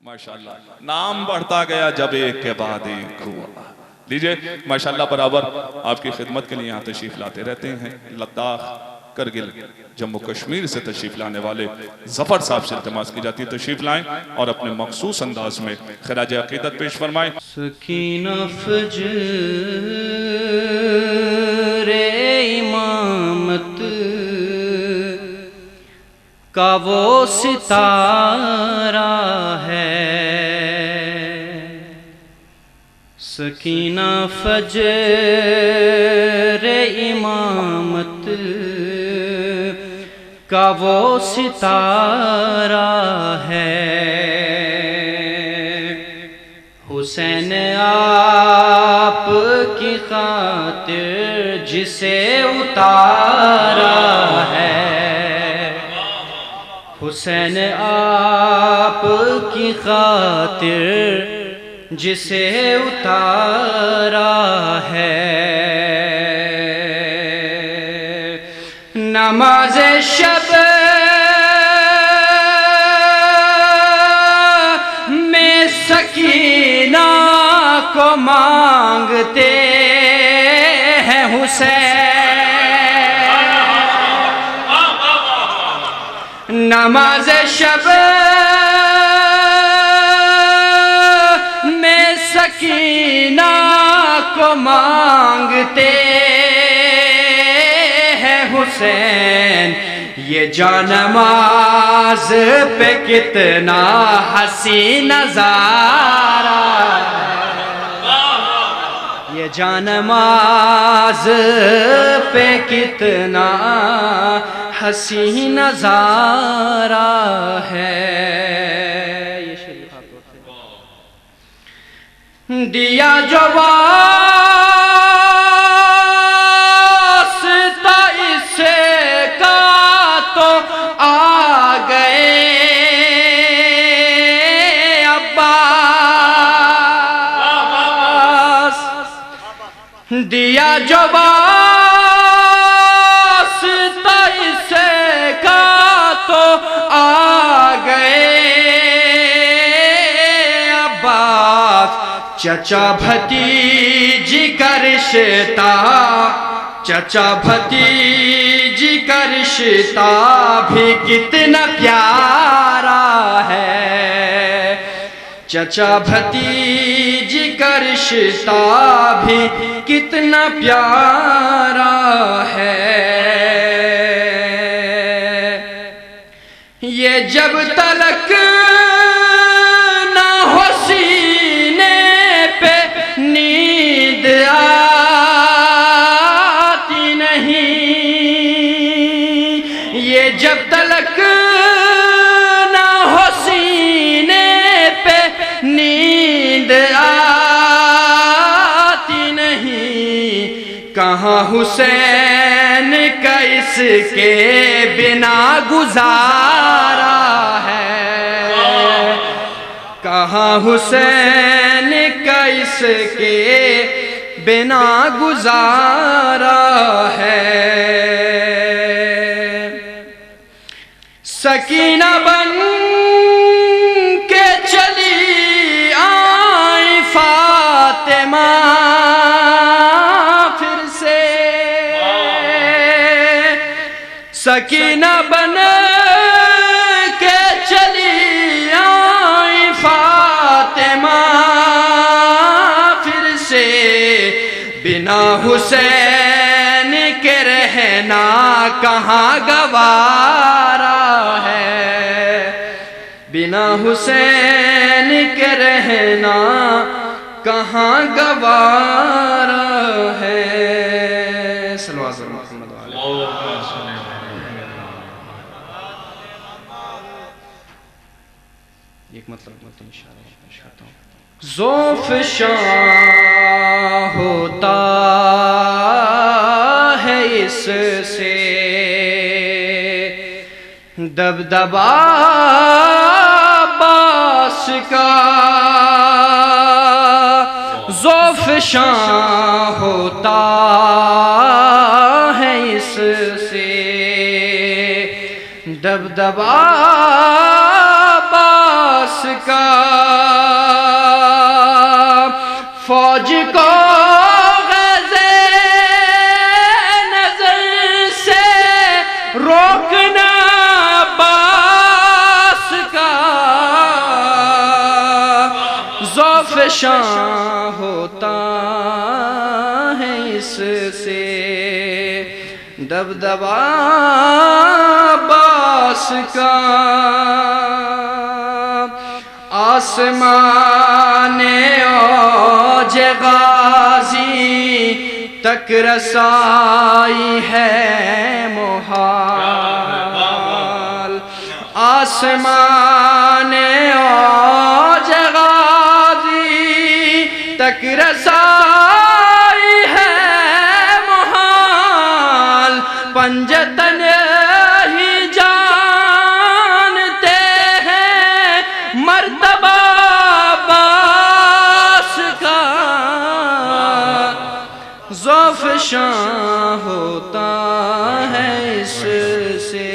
ماشاءاللہ نام بڑھتا گیا جب ایک کے بعد ایک ہوا. لیجئے ماشاءاللہ برابر آپ کی خدمت کے لیے یہاں تشریف لاتے رہتے ہیں. لداخ کرگل جموں کشمیر سے تشریف لانے والے ظفر صاحب سے التماس کی جاتی ہے تشریف لائیں اور اپنے مخصوص انداز میں خراج عقیدت پیش فرمائیں. سکینہ فجر امامت کا وہ ستارہ ہے. سکینہ فجر امامت کا وہ ستارہ ہے. حسین آپ کی خاطر جسے اتارا ہے. حسین آپ کی خاطر جسے اتارا ہے. نماز شب میں سکینہ کو مانگتے ہیں حسین. نماز شب میں سکینہ کو مانگتے ہیں حسین. یہ جانماز پہ کتنا حسین نظارہ ہے. یہ جانماز پہ کتنا حسین نظارہ ہے. یہ شریف دیا جو واسطہ اس کا تو آ گئے عباس. دیا جو واسطہ اس کا تو آ گئے عباس. چچا بھتیجی کا رشتہ چچا بھتیجی کا رشتہ بھی کتنا پیارا ہے. چچا بھتیجی کا رشتہ بھی کتنا پیارا ہے. یہ جب تلک نہ ہو سینے پہ نیند آتی نہیں. یہ جب تلک نہ ہو سینے پہ نیند آتی نہیں. کہاں حسین کا اس کے بنا گزارا ہے. کہاں حسین کا اس کے بنا گزارا ہے. سکینہ بن کے چلی آئی فاطمہ پھر سے. سکینہ بن کے چلی آئی فاطمہ پھر سے. بنا حسین کے رہنا کہاں گوارا ہے. بنا حسین کے رہنا کہاں گوارا ہے. صلوات محمد علیہ. ایک مطلب اشارہ پیش کرتا ہوں. ذوف شاہ ہوتا ہے اس سے دبدبا باس کا. ذوف شاہ ہوتا ہے اس سے دبدبا باس عباس کا فوج کو غزے نظر سے روکنا عباس کا ضعف شاں ہوتا ہے اس سے دبدبا عباس کا آسمان اوج غازی تک رسائی ہے محال آسمان اوج غازی تک رسائی ہے محال پنجتن ہی جانتے ہیں مرتبہ عباس کا ضعف شاں ہوتا ہے اس سے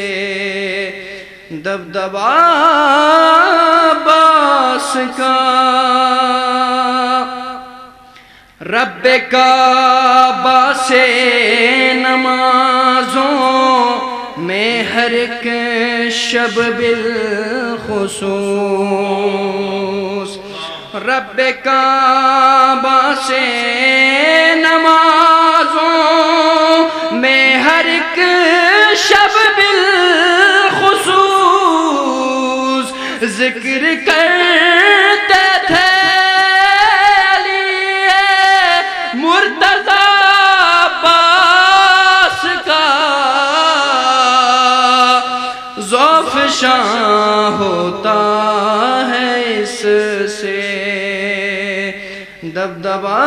دبدبا عباس کا رب کعبہ سے نمازوں میں ہر ایک شب بالخصوص رب کعبہ سے نمازوں میں ہر ایک شب بالخصوص ذکر کرتے تھے مرتضی عباس کا ضعف شاں ہوتا ہے اس سے دبدبا